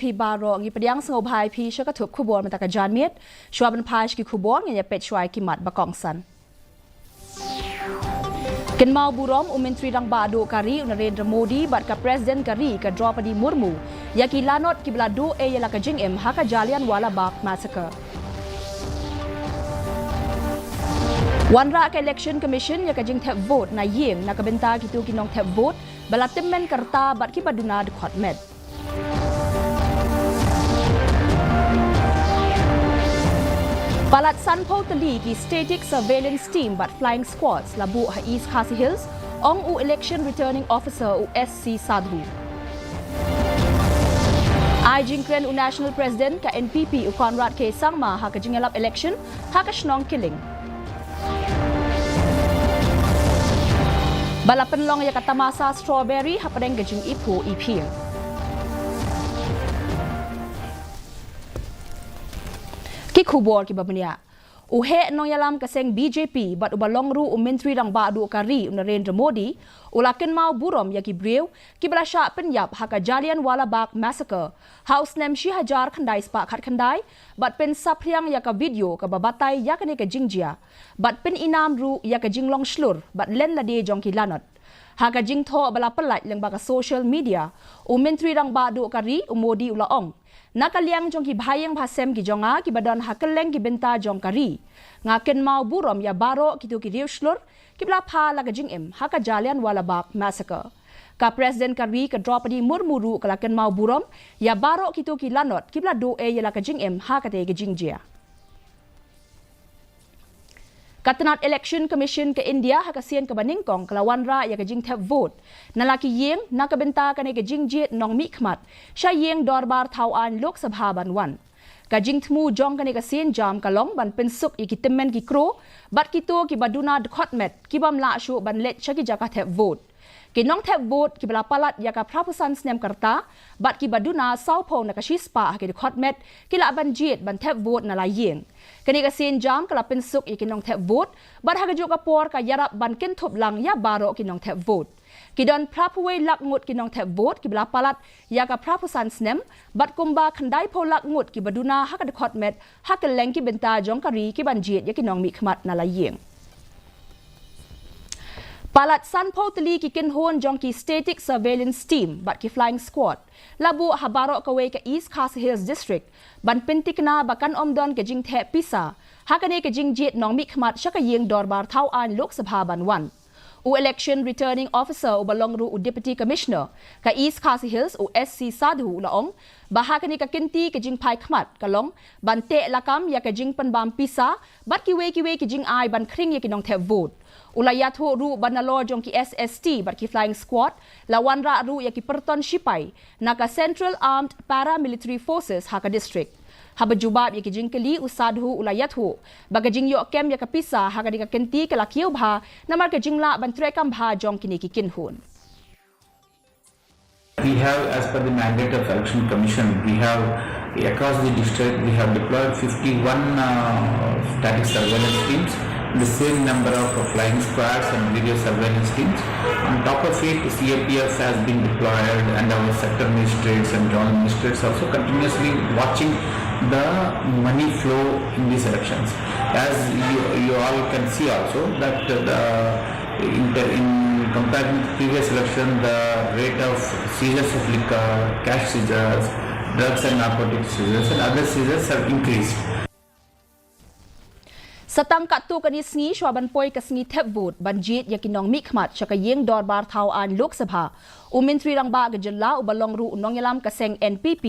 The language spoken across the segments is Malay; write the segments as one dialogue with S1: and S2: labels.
S1: พีบารองอีปะยังสงบหายพีชก็ถูกขบวนมาตะกจานเมียดชัวบันพายกิขบวนเนี่ยเป็ดชวายกิมัดบะกองสันกันมาบุรอมอุมินทรีรังบาดูการีอุนเรนดรโมดีบัดกับประธานการีกับดรอปดีมุร์มูยากิลานอตกิบลาดูเอยลักจิงเอ็มฮักจาลิยันวาลาบักมาสเกอร์วันรัก election commission ยากจิงแทบโหวตนายยิงนักบินตากิตูกินองแทบโหวตบลัดเต็มเมนกรตาบัดกิบดูนาดขอดเม็ดปลัดซันโพตลีกี static surveillance team but flying squads ลาบุฮา East Khasi Hills องอู election returning officer อู SC ซาดูไอจิงเครนอู national president กับ NPP อูคอนรัดเคซังมาหากจิงรับ election หากชนอง killing บลัดเป็นลองยากตมาซา strawberry ฮับประเด็นกจิงอีพูอีเพียงกิคูบอลกิบะเนียอุเฮนองยาลามกเซง BJP บัดอุบลองรูอุมินทรีรังบาดูการีอุนเรนดรโมดีอุลักเกนมาบุรอมยากิเบรียวกิบลาชาเป็นยับฮักจาลิยันวาลาบักมาสเกอร์เฮาส์เนมชีฮาจาร์ขันไดสปะขัดขันไดบัดเป็นซับเรียงยากวิดีโอกับบบัตไตยากเนกจิงเจียบัดเป็นอินามรูยากจิงลองชลูร์บัดเล่นละเดจงกิลานอดหากจิงโทบลาปลัดเรื่องบักโซเชียลมีเดียอุมินทรีรังบาดูการีอุโมดีอุลาองนักเลี้ยงจงกิบหายังพาเซมกิจงากิบดอนฮักเล้งกิเบนตาจงการีงาเกนมาบุรอมยาบาโรกิตุกิริวชลร์กิบลาพาลักจิงเอ็มฮักจาลิยันวาลาบักมาสเกอร์กับประธานการีกับดรอปดีมุร์มูรูกับลักเกนมาบุรอมยาบาโรกิตุกิลานอดกิบลาดูเอยลักจิงเอ็มฮักเตกิจิงเจียกัตนัด election commission กับอินเดียฮักเซียนกับบันนิงกองกลาวันรายากจิงแทบโหวตนาลากิเยงนักเบนตากันเอกจิงเจียนองมิขมัดใช้เยงดอร์บาร์ทาวอันโลกสภาบันวันกจิงทมูจองกันเอกเซียนจามกะลองบันเป็นสุกอีกิเตมเมนกิโครบัดกิโตกิบัดูนาดคอดเม็ดกิบัมลาชูบันเล็ดชักิจากแทบโหวตกิน้องแทบโหวตกิบลาปลัดยากพระผู้สันสเนมกรตาบัดกิบัดูนาเศร้าโพนักชิสปากิดคอดเม็ดกิลาบันเจียดบันแทบโหวตนาลาเยงกันเอกเซียนจามกลับเป็นสุกอีกิน้องแทบโหวตบัดฮักจุกปอร์กยารับบันเกนทบหลังยาบาโรกิน้องแทบโหวตกิดอนพระผู้เวลักงดกินองแทบโหวตกิบลาปลัดยากับพระผู้สันสเนมบัดกุมบาขันได้พลักงดกิบดูนาฮักดคอดเม็ดฮักเลงกิเบนตาจงการีกิบันเจียดยากินองมิขมัดนาลาเยงปลัดซันโพตลีกิกินโฮนจงกิ static surveillance team บัดกิ flying squad ลาบูฮาบาโรกเวก East Khasi Hills district บันเป็นติกนาบักันอมดอนกจิงแทบพิซาฮักเนกจิงเจียดนองมิขมัดชักเยงดอร์บาร์เท้าอันโลกสภาบันวันอู election returning officer อุบลองรูอู deputy commissioner กับ East Khasi Hills อู SC ซาดูละองบาฮักเนกกินตีกจิงพายขมัดกะลองบันเตะละกำยากจิงปันบามพิซาบัดกิเวกจิงไอบันคริงยากินองแทบโหวตอุลายาทูรูบันนาโลจงกิ SST บัดกิ flying squad ละวันระรูยากิปรตอนชิไปนัก Central Armed Paramilitary Forces ฮัก district haba jubab ya kijing kali usadhu ulayathu bagajing yo kem ya kapisa hagadi ka kenti kala kiu bha namar ka jingla bantre kam bha jong kini ki kinhun.
S2: We have, as per the mandate of election commission, we have across the district we have deployed 51 static surveillance teams, the same number of flying squads and video surveillance teams. On top of it, CAPF has been deployed and our sector magistrates and joint magistrates also continuously watching the money flow in these elections. As you all can see also that in comparison to previous election, the rate of seizures of liquor, cash seizures, drugs and narcotics seizures and other seizures have increased.
S1: Satang katu kani sngi shwaban poi ka sngi thep vote banjit yakinong mikmat chaka yeng dorbar thau an lok sabha umintri rangba ga jilla ubalong ru nong yalam ka seng NPP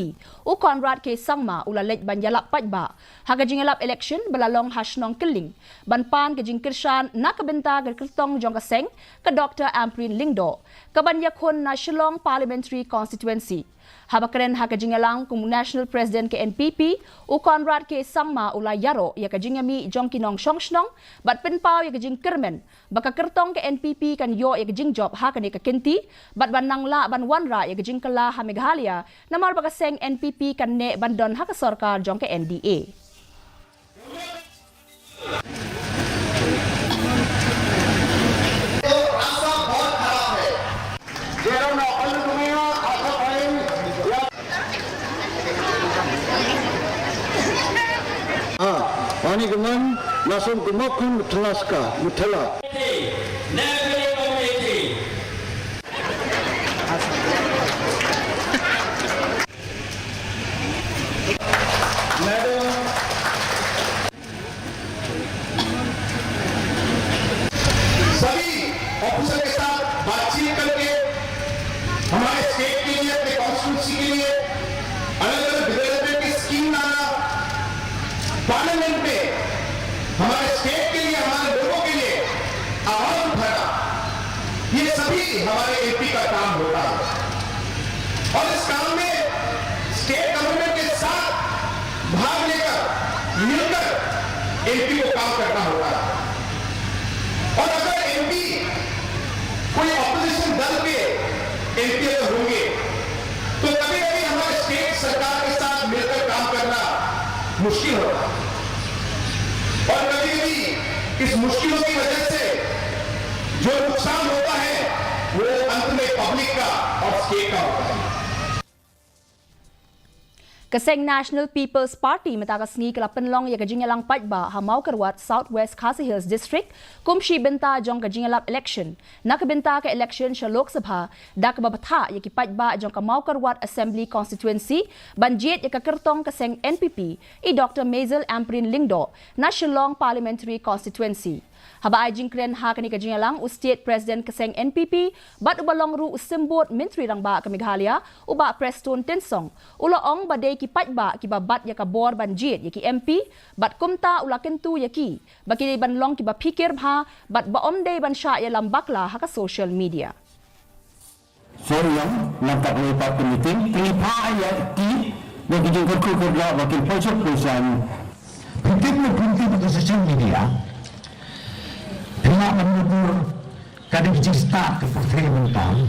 S1: u Conrad ke sangma ulalej banjalap pajba haga jingalap election balalong hashnong keling banpan ka jingkirshan nakabenta ga kirtong jong ka seng ka Dr. Amprin Lingdo ka banyakon na Shillong Parliamentary Constituency habakren haka jingalang kum national president ke NPP u Conrad ke sangma ulay yaro ya ka jingami jong kinong shongshnong bat penpau ya ka jing kermen baka kertong ke NPP kan yo ya ka jing job haka ni ka kenti bat banangla ban wanra ya ka jing kala ha Meghalaya namar baka seng NPP kan ne bandon haka sarkar jong ke NDA.
S3: Bani Gaman, Nasum Gumakun, Talaska, Mutala.
S4: सभी ऑफिसर के साथ बातचीत करके हमारे स्टेट के लिए अपने कॉन्स्टिट्यूंसी के लिए अलग अलग डेवलपमेंट की स्कीम लाना, पार्लियामेंट में हमारे स्टेट के लिए हमारे लोगों के लिए आवाज उठाना, ये सभी हमारे एमपी का काम होता है। और इस काम में स्टेट गवर्नमेंट के साथ भाग लेकर मिलकर एमपी को काम करना होता है। और अगर एमपी कोई ऑपोजिशन दल के एमपी अगर होंगे तो कभी कभी हमारे स्टेट सरकार के साथ मिलकर काम करना मुश्किल होगा, और कभी कभी इस मुश्किलों की वजह से जो नुकसान होता है वो अंत में पब्लिक का और स्टेट का होता है।
S1: Kaseng National People's Party matakas ngi kalapenlong ya kajingalang patba hamau karwat Southwest Khasi Hills District kumshi benta jong kajingalap election nakabenta ka election sa Lok Sabha dak babatha ya ki patba jong kamau karwat Assembly Constituency banjit ya kakertong kaseng NPP i Dr. Mazel Amprin Lingdo na Shillong Parliamentary Constituency. Haba ay jingkren ha kani kajingalang State President kaseng NPP bat ubalong ru usimbot Menteri Rangba ka Meghalaya uba Preston Tensong ulaong badai ki patba ki babat ya kabor banjit ya ki MP bat kumta ula kentu ya ki baki banlong ki ba pikir bha bat baom day ban sya ya lambakla ha ka social media.
S5: So yang langkah lepas meeting terlipa ayat ki bagi jingkar kerja wakil pojok perusahaan
S3: Penting di social media. Pihak menurut kadang start ke perkhidmatan.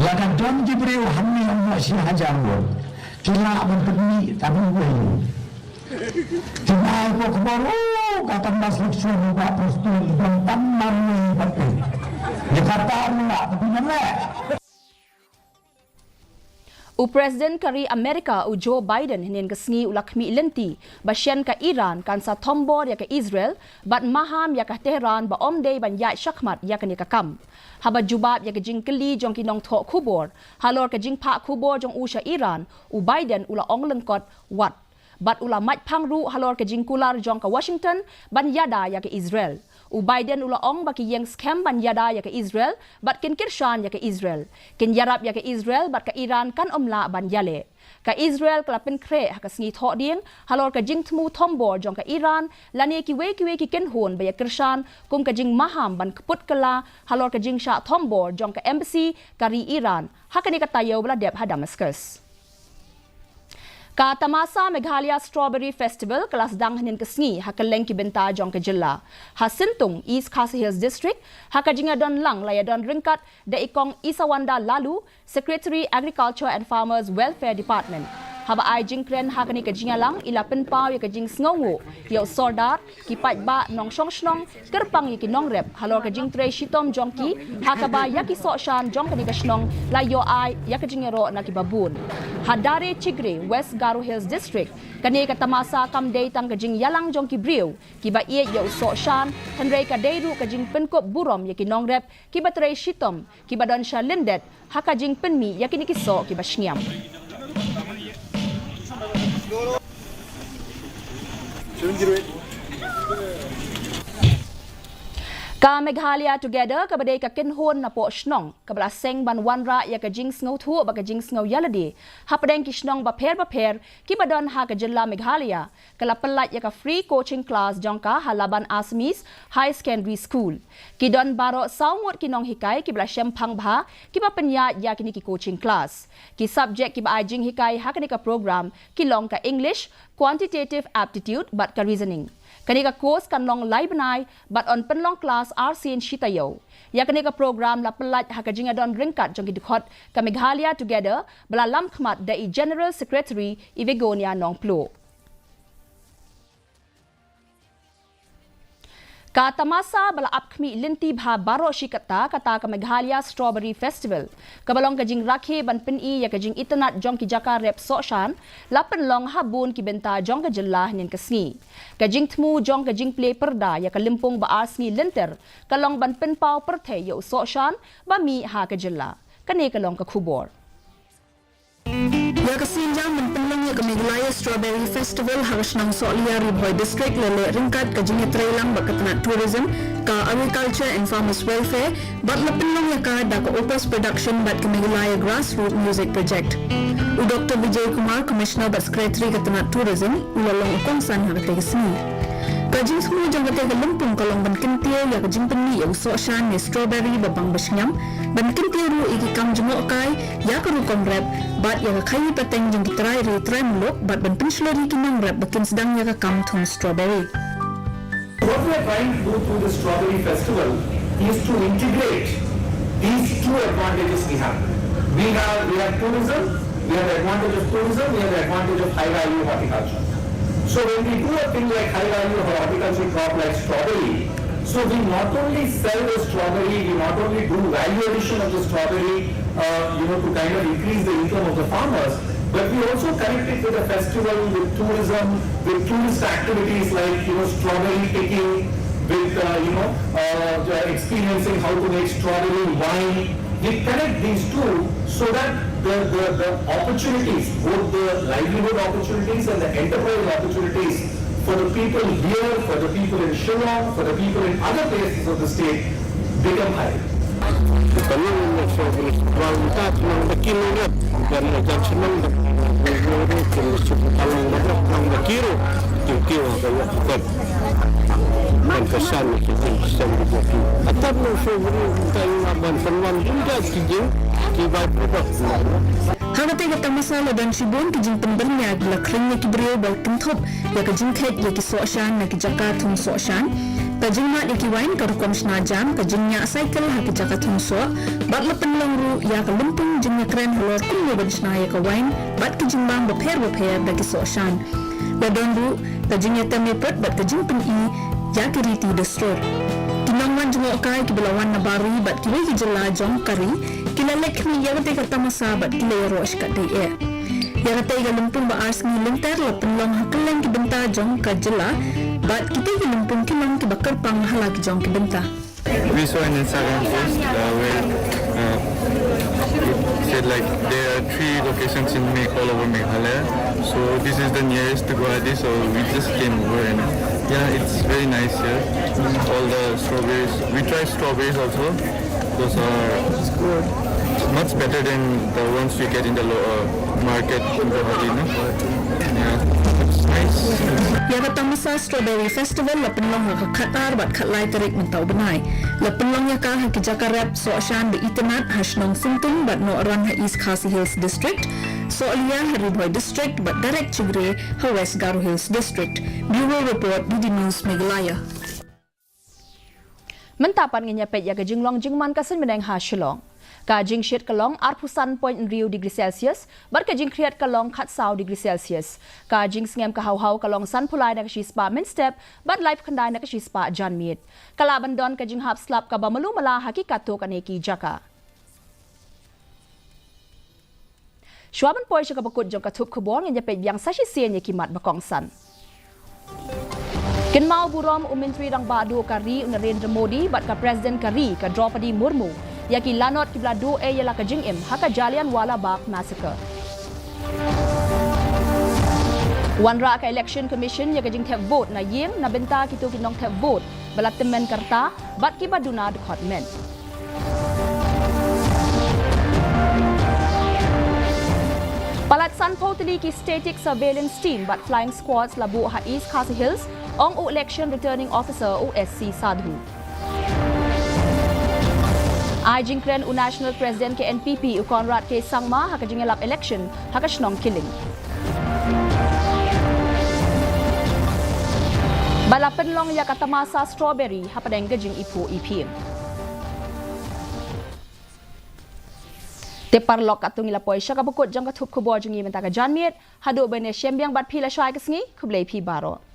S3: Lagan John Jibril Hamni Allah Syih Hajarul. Kira berperni tapi boleh. Cuma aku kebaru kata masuk suami buat postur dan tamam ni betul. Dia kata Allah tapi mana?
S1: U President kari Amerika u Joe Biden hinin kesngi ulakmi lenti basyan ka Iran kan sa tombor ya ka Israel bat maham ya ka Tehran ba omday ban ya shakmat ya ka nikakam. Haba jubab ya ka jingkeli jong kinong tho kubor halor ka jingpa kubor jong usha Iran u Biden ula ong lengkot wat. Bat ula mat pangru halor ka jingkular jong ka Washington ban yada ya ka Israel. U Biden ula ong baki yang scam ban yada ya ke Israel bat kin kirshan ya ke Israel kin yarap ya ke Israel bat ka Iran kan omla ban yale ka Israel kala pen kre ha ka sngi tho ding halor ka jing tmu thombor jong ka Iran lani ki we ki ken hon ba ya kirshan kum ka jing maham ban kput kala halor ka jing sha thombor jong ka embassy kari Iran ha ka ni ka tayo bla deb ha Damascus. Ka tamasa Meghalaya Strawberry Festival kelas dang hanin kesngi hakaleng ki benta jong ke jilla. Hasintung East Khasi Hills District hakajinga don lang laya don ringkat da ikong Isawanda Lalu Secretary Agriculture and Farmers Welfare Department. Haba ay jingkren hakani kajinga lang ilapin pao ya kajing sngongo yaw sordat kipat ba nong shong shnong kerpang ya kinong rep halor kajing tre shitom jongki hakaba ya ki so shan jong kani kashnong la yo ay ya kajingero na kibabun. Hadare Chigre West Garo Hills District kani katamasa kamday tang kajing yalang jong kibriw kiba iye yaw so shan tanray kadayru kajing penkop burom ya kinong rep kiba tre shitom kiba don sha lindet hakajing penmi ya kinikiso kiba shnyam. Ka Meghalaya Together kabadai ka kinhon na po shnong kabala seng ban wanra ya ka jing sngaw thu ba ka jing sngaw yaladi hapadeng ki shnong ba pher kibadon ha ka jilla Meghalaya kala palat ya ka free coaching class jongka halaban Assamese High Secondary School kidon baro sawngot kinong hikay kibala syemphang bha kiba penya ya kini ki coaching class ki subject kiba ajing hikay ha kani ka program kilong ka English quantitative aptitude but ka reasoning. Kanika course kanlong laibanay but on penlong class RCN Shitayo. Ya kanika program la pelat hakajinga don ringkat jong kidukot ka Meghalaya Together bala lam khmat da i General Secretary Ivegonia Nongplo. Kata masa bala apkmi linti bha baro shikata kata ka Meghalaya Strawberry Festival. Kabalong kajing rakhe ban pin-i ya kajing itanat jong ki jaka rep soshan, lapan long habun ki benta jong ka jelah nin kasngi. Kajing tmu jong kajing play perda ya kalimpung ba asngi linter, kalong ban pin pau perthe ya soshan ba mi ha ka jelah. Kane kalong ka kubor.
S6: Ya kesinjang menpenlang ya ke Meghalaya Strawberry Festival harus nang Solia Riboy District lele ringkat ke jingit trailang berketenat tourism ke agriculture and farmers welfare bat lepenlang ya ka da ke opus production bat ke Meghalaya grassroots music project. U Dr. Vijay Kumar Commissioner bat Secretary ketenat tourism ulalong ukongsan harus seni. Kajing semua jang kata lumpung kalong ban kentil ya kajing peni ya usok shan ni strawberry babang bersenyam ban kentil ru iki kam jemok kai ya ke rukong rap bat ya kai peteng jang kitrai ri trai muluk bat ban penslori kinong rap bakin sedang ya ke kam thong strawberry.
S7: What we are trying to do through the Strawberry Festival is to integrate these two advantages we have. We have tourism, we have the advantage of tourism, we have the advantage of high value horticulture. So when we do a thing like high value horticulture crop like strawberry, so we not only sell the strawberry, we not only do value addition of the strawberry, to kind of increase the income of the farmers, but we also connect it with the festival, with tourism, with tourist activities like strawberry picking, with experiencing how to make strawberry wine. We connect these two so that the opportunities, both the livelihood opportunities and the enterprise opportunities for the people here, for the people in Shillong, for the people in other places of the state become higher.
S6: Hagate kata masalah dan sibun kejing pembernya bila keringnya kibriyo bal kentop ya kejing khet ya ki soshan na ki jaka thong soshan kejing mat ya ki wain ka rukom snajam kejingnya cycle ha ki jaka thong so bat lepen longru ya ka lumpung jingnya kren holor kumyo ban sna ya ka wain bat kejing bang bapher da ki soshan la donru kejingnya temepet bat kejing peni ya ki riti destroy Tinangman jengok kai ki belawan na bari bat ki wei jela jong kari kila lekni ya kata kata masa bat kila rosh kat dia ya kata ga lumpung ba ars ngi lenter la penlong hakeleng ki benta jong ka jela bat kita ki lumpung kinong ki bakar pang hala ki jong ki benta.
S8: We saw an Instagram post where it said like there are 3 locations in all over Meghalaya, so this is the nearest to Khasi, so we just came over and yeah, it's very nice here. All the strawberries, we tried strawberries also. Those are good. Much better than the ones we get in the market in Khasi, no? Yeah, it's nice.
S6: Ya kata masa Strawberry Festival la penlong ha khatar bat khatlai tarik mentau benai. La penlong ya ka ha ki jaka rap so ashan be itanat hasnong sintung bat no aran ha East Khasi Hills District. So alia ha Riboy District bat direct chigre ha West Garo Hills District. Bureau Report DD News Meghalaya.
S1: Mentapan ngenyapet ya kajing long jingman kasen meneng ha Shillong. Kajing syet kalong arpusan point riu degree Celsius, bar kajing kriat kalong khatsau degree Celsius. Kajing sngem kahau-hau kalong san pulai na kashispa min step, bar life kandai na kashispa jan meet. Kalaban don kajing hap slap ka bamalu mala hakikato kaneki jaka. Shwaban poy siya kabakot jong katup kubor ngenyapet yang sashi siya kimat bakongsan. Kinmau burom umintri rang badu kari Narendra Modi bat ka Presiden kari ka Draupadi Murmu yaki lanot ki bladu yala ka jingim haka Jallianwala Bagh massacre. Wanra ka Election Commission ya ka jing thep vote na yeng na benta kitu kinong thep vote balat temen karta bat ki baduna department. Palat Sanpo tali ki static surveillance team bat flying squads labu ha East Khasi Hills ong election returning officer OSC Sadhu. Ajing kren national president ke NPP Conrad ke Sangma haka jingelap election haka shnong killing. Balapen long ya kata masa strawberry hapadeng gajing ipu EPM. Teparlok atung ilapoy siya kabukot jang katup kubor jang imenta ka janmiet hadu bene syembyang bat pila syai kesngi kublay pi baro.